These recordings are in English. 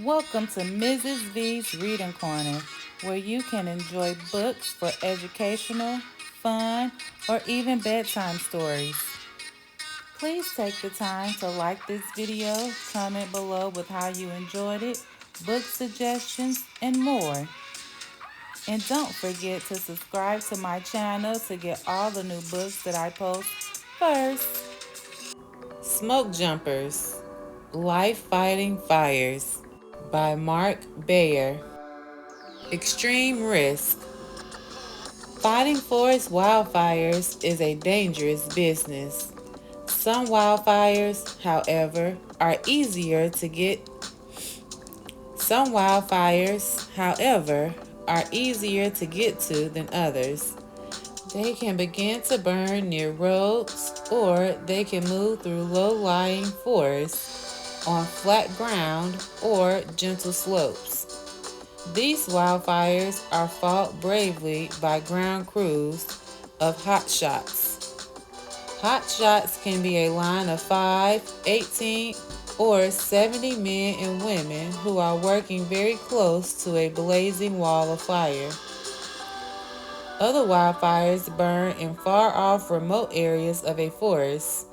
Welcome to Mrs. V's Reading Corner, where you can enjoy books for educational, fun, or even bedtime stories. Please take the time to like this video, comment below with how you enjoyed it, book suggestions, and more. And don't forget to subscribe to my channel to get all the new books that I post first. Smokejumpers, Life Fighting Fires by Mark Beyer. Extreme risk. Fighting forest wildfires is a dangerous business. Some wildfires, however, are easier to get. Some wildfires, however, are easier to get to than others. They can begin to burn near roads, or they can move through low-lying forests on flat ground or gentle slopes. These wildfires are fought bravely by ground crews of hotshots. Hotshots can be a line of 5, 18, or 70 men and women who are working very close to a blazing wall of fire. Other wildfires burn in far-off remote areas of a forest.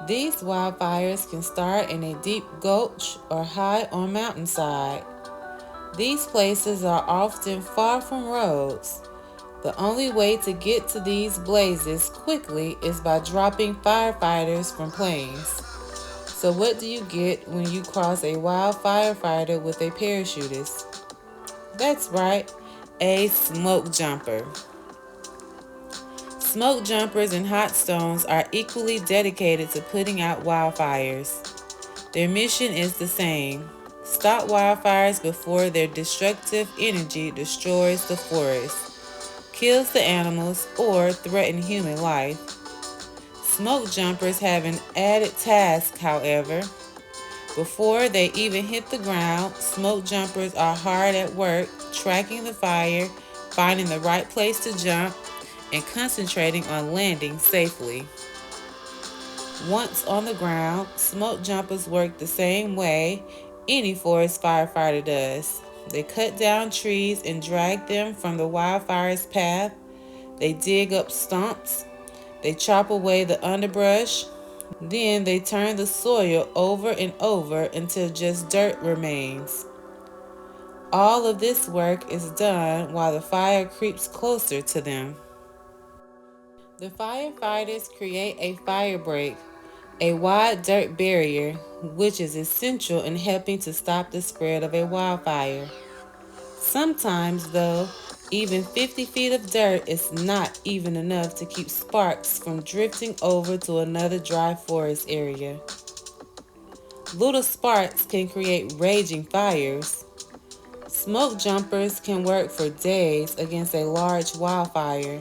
These wildfires can start in a deep gulch or high on mountainside. These places are often far from roads. The only way to get to these blazes quickly is by dropping firefighters from planes. So what do you get when you cross a wild firefighter with a parachutist? That's right, a smoke jumper. Smoke jumpers and hot stones are equally dedicated to putting out wildfires. Their mission is the same: stop wildfires before their destructive energy destroys the forest, kills the animals, or threatens human life. Smoke jumpers have an added task, however. Before they even hit the ground, smoke jumpers are hard at work tracking the fire, finding the right place to jump, and concentrating on landing safely. Once on the ground, smoke jumpers work the same way any forest firefighter does. They cut down trees and drag them from the wildfire's path. They dig up stumps. They chop away the underbrush. Then they turn the soil over and over until just dirt remains. All of this work is done while the fire creeps closer to them. The firefighters create a fire break, a wide dirt barrier, which is essential in helping to stop the spread of a wildfire. Sometimes, though, even 50 feet of dirt is not even enough to keep sparks from drifting over to another dry forest area. Little sparks can create raging fires. Smoke jumpers can work for days against a large wildfire.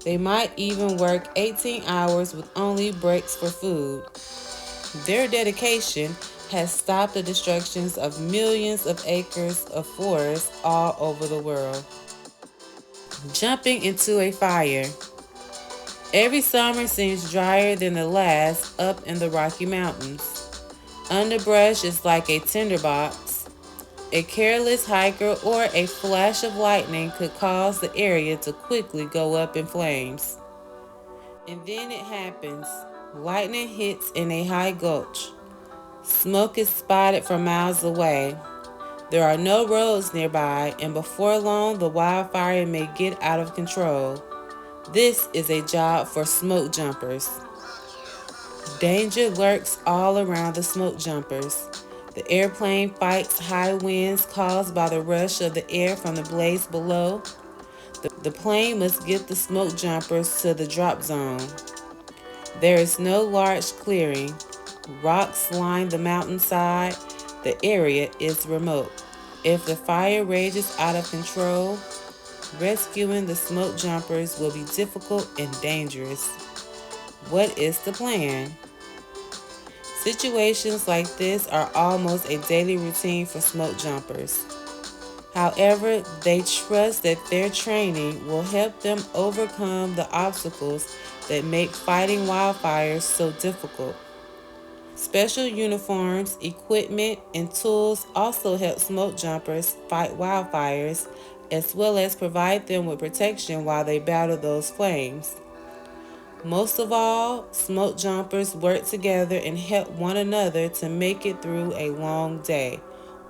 They might even work 18 hours with only breaks for food. Their dedication has stopped the destructions of millions of acres of forest all over the world. Jumping into a fire. Every summer seems drier than the last up in the Rocky Mountains. Underbrush is like a tinderbox. A careless hiker or a flash of lightning could cause the area to quickly go up in flames. And then it happens. Lightning hits in a high gulch. Smoke is spotted from miles away. There are no roads nearby, and before long the wildfire may get out of control. This is a job for smoke jumpers. Danger lurks all around the smoke jumpers. The airplane fights high winds caused by the rush of the air from the blaze below. The plane must get the smoke jumpers to the drop zone. There is no large clearing. Rocks line the mountainside. The area is remote. If the fire rages out of control, rescuing the smoke jumpers will be difficult and dangerous. What is the plan? Situations like this are almost a daily routine for smoke jumpers. However, they trust that their training will help them overcome the obstacles that make fighting wildfires so difficult. Special uniforms, equipment, and tools also help smoke jumpers fight wildfires, as well as provide them with protection while they battle those flames. Most of all, smoke jumpers work together and help one another to make it through a long day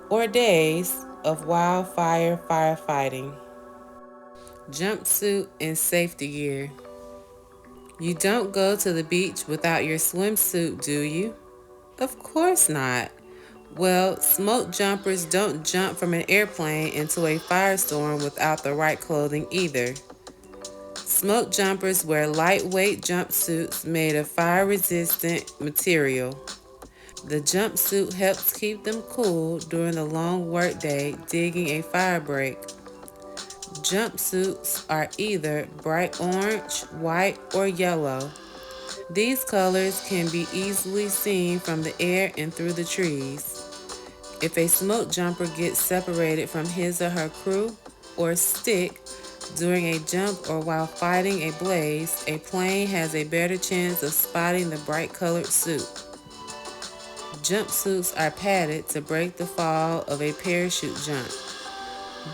or days of wildfire firefighting. Jumpsuit and safety gear. You don't go to the beach without your swimsuit, do you? Of course not. Well, smoke jumpers don't jump from an airplane into a firestorm without the right clothing either. Smoke jumpers wear lightweight jumpsuits made of fire-resistant material. The jumpsuit helps keep them cool during the long workday digging a fire break. Jumpsuits are either bright orange, white, or yellow. These colors can be easily seen from the air and through the trees. If a smoke jumper gets separated from his or her crew or stick during a jump or while fighting a blaze, a plane has a better chance of spotting the bright colored suit. Jumpsuits are padded to break the fall of a parachute jump.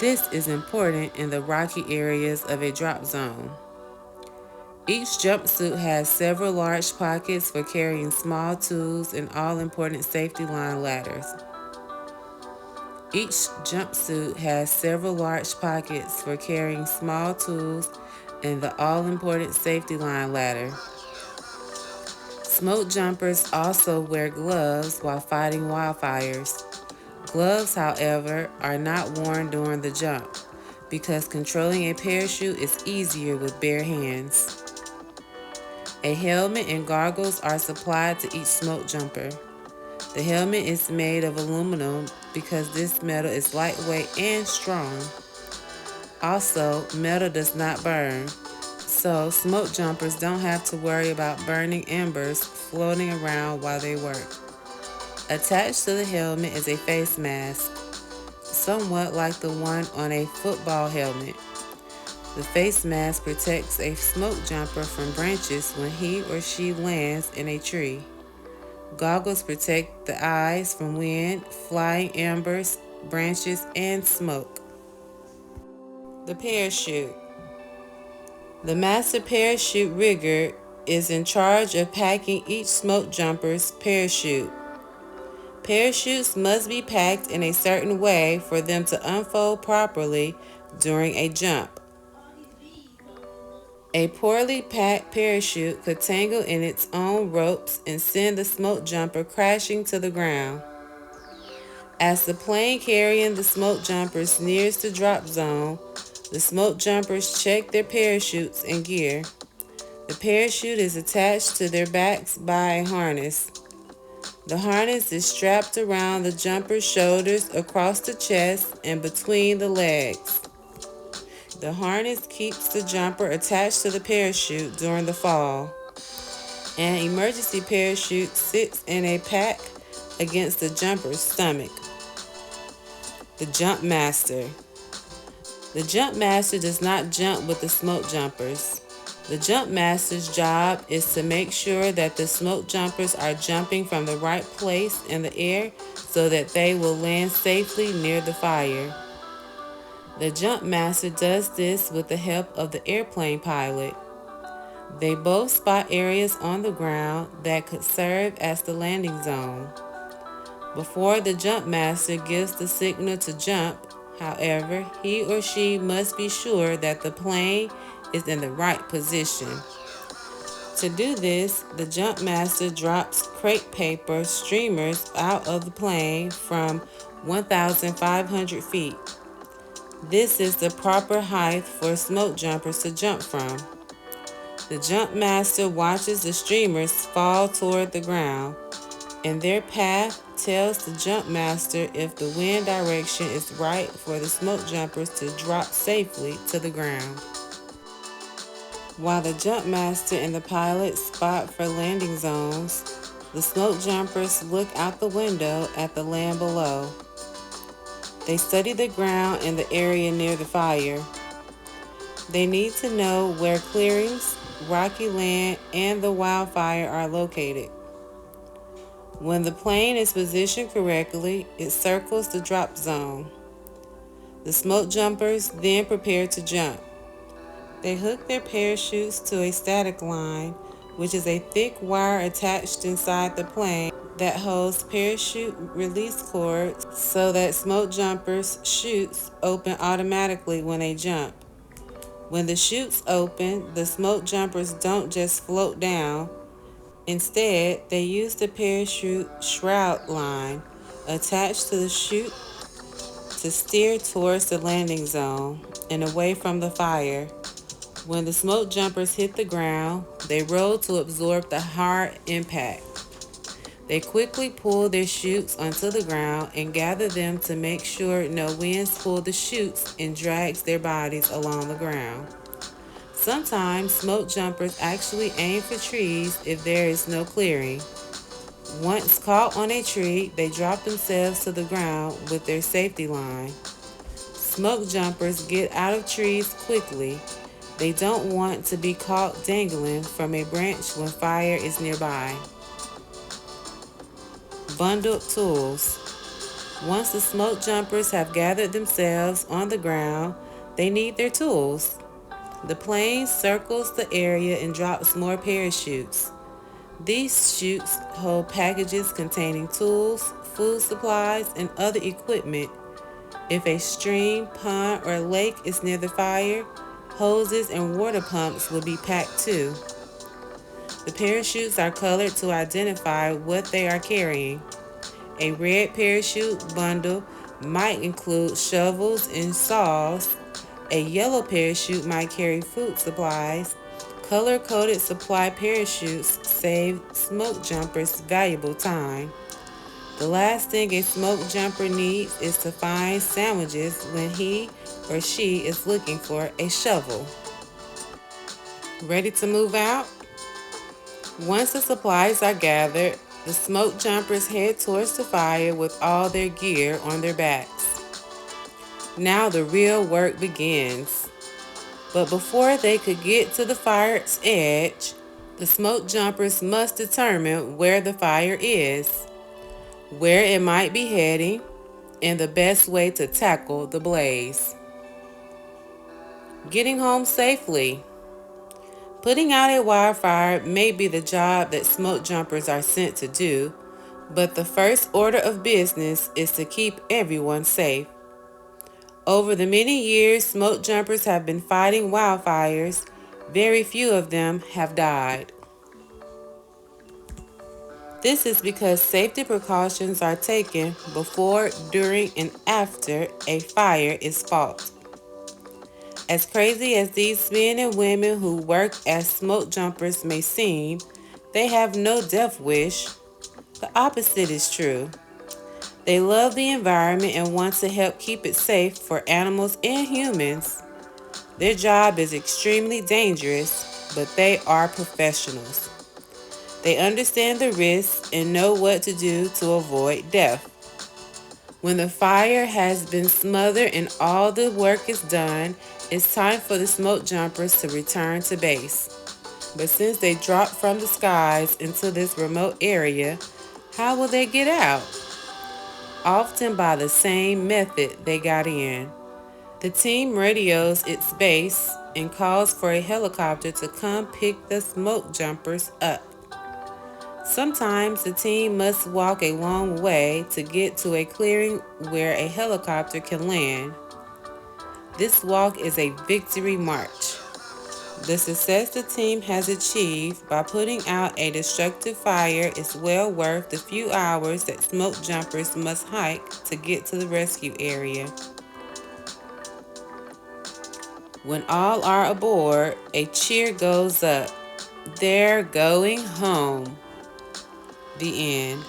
This is important in the rocky areas of a drop zone. Each jumpsuit has several large pockets for carrying small tools and all-important safety line ladders. Each jumpsuit has several large pockets for carrying small tools and the all-important safety line ladder. Smoke jumpers also wear gloves while fighting wildfires. Gloves, however, are not worn during the jump because controlling a parachute is easier with bare hands. A helmet and goggles are supplied to each smoke jumper. The helmet is made of aluminum because this metal is lightweight and strong. Also, metal does not burn, so smoke jumpers don't have to worry about burning embers floating around while they work. Attached to the helmet is a face mask, somewhat like the one on a football helmet. The face mask protects a smoke jumper from branches when he or she lands in a tree. Goggles protect the eyes from wind, flying embers, branches, and smoke. The parachute. The master parachute rigger is in charge of packing each smoke jumper's parachute. Parachutes must be packed in a certain way for them to unfold properly during a jump. A poorly packed parachute could tangle in its own ropes and send the smoke jumper crashing to the ground. As the plane carrying the smoke jumpers nears the drop zone, the smoke jumpers check their parachutes and gear. The parachute is attached to their backs by a harness. The harness is strapped around the jumper's shoulders, across the chest, and between the legs. The harness keeps the jumper attached to the parachute during the fall. An emergency parachute sits in a pack against the jumper's stomach. The jump master. The jump master does not jump with the smoke jumpers. The jump master's job is to make sure that the smoke jumpers are jumping from the right place in the air so that they will land safely near the fire. The jump master does this with the help of the airplane pilot. They both spot areas on the ground that could serve as the landing zone. Before the jump master gives the signal to jump, however, he or she must be sure that the plane is in the right position. To do this, the jump master drops crepe paper streamers out of the plane from 1,500 feet. This is the proper height for smoke jumpers to jump from. The jump master watches the streamers fall toward the ground, and their path tells the jump master if the wind direction is right for the smoke jumpers to drop safely to the ground. While the jump master and the pilot spot for landing zones, the smoke jumpers look out the window at the land below. They study the ground and the area near the fire. They need to know where clearings, rocky land, and the wildfire are located. When the plane is positioned correctly, it circles the drop zone. The smoke jumpers then prepare to jump. They hook their parachutes to a static line, which is a thick wire attached inside the plane that holds parachute release cords so that smoke jumpers' chutes open automatically when they jump. When the chutes open, the smoke jumpers don't just float down. Instead, they use the parachute shroud line attached to the chute to steer towards the landing zone and away from the fire. When the smoke jumpers hit the ground, they roll to absorb the hard impact. They quickly pull their chutes onto the ground and gather them to make sure no winds pull the chutes and drags their bodies along the ground. Sometimes smoke jumpers actually aim for trees if there is no clearing. Once caught on a tree, they drop themselves to the ground with their safety line. Smoke jumpers get out of trees quickly. They don't want to be caught dangling from a branch when fire is nearby. Bundled tools. Once the smoke jumpers have gathered themselves on the ground, they need their tools. The plane circles the area and drops more parachutes. These chutes hold packages containing tools, food supplies, and other equipment. If a stream, pond, or lake is near the fire, hoses and water pumps will be packed too. The parachutes are colored to identify what they are carrying. A red parachute bundle might include shovels and saws. A yellow parachute might carry food supplies. Color-coded supply parachutes save smoke jumpers valuable time. The last thing a smoke jumper needs is to find sandwiches when he or she is looking for a shovel. Ready to move out? Once the supplies are gathered, the smoke jumpers head towards the fire with all their gear on their backs. Now the real work begins. But before they could get to the fire's edge, the smoke jumpers must determine where the fire is, where it might be heading, and the best way to tackle the blaze. Getting home safely. Putting out a wildfire may be the job that smoke jumpers are sent to do, but the first order of business is to keep everyone safe. Over the many years smoke jumpers have been fighting wildfires, very few of them have died. This is because safety precautions are taken before, during, and after a fire is fought. As crazy as these men and women who work as smoke jumpers may seem, they have no death wish. The opposite is true. They love the environment and want to help keep it safe for animals and humans. Their job is extremely dangerous, but they are professionals. They understand the risks and know what to do to avoid death. When the fire has been smothered and all the work is done, it's time for the smoke jumpers to return to base. But since they dropped from the skies into this remote area, how will they get out? Often by the same method they got in. The team radios its base and calls for a helicopter to come pick the smoke jumpers up. Sometimes the team must walk a long way to get to a clearing where a helicopter can land. This walk is a victory march. The success the team has achieved by putting out a destructive fire is well worth the few hours that smoke jumpers must hike to get to the rescue area. When all are aboard, a cheer goes up. They're going home. The end.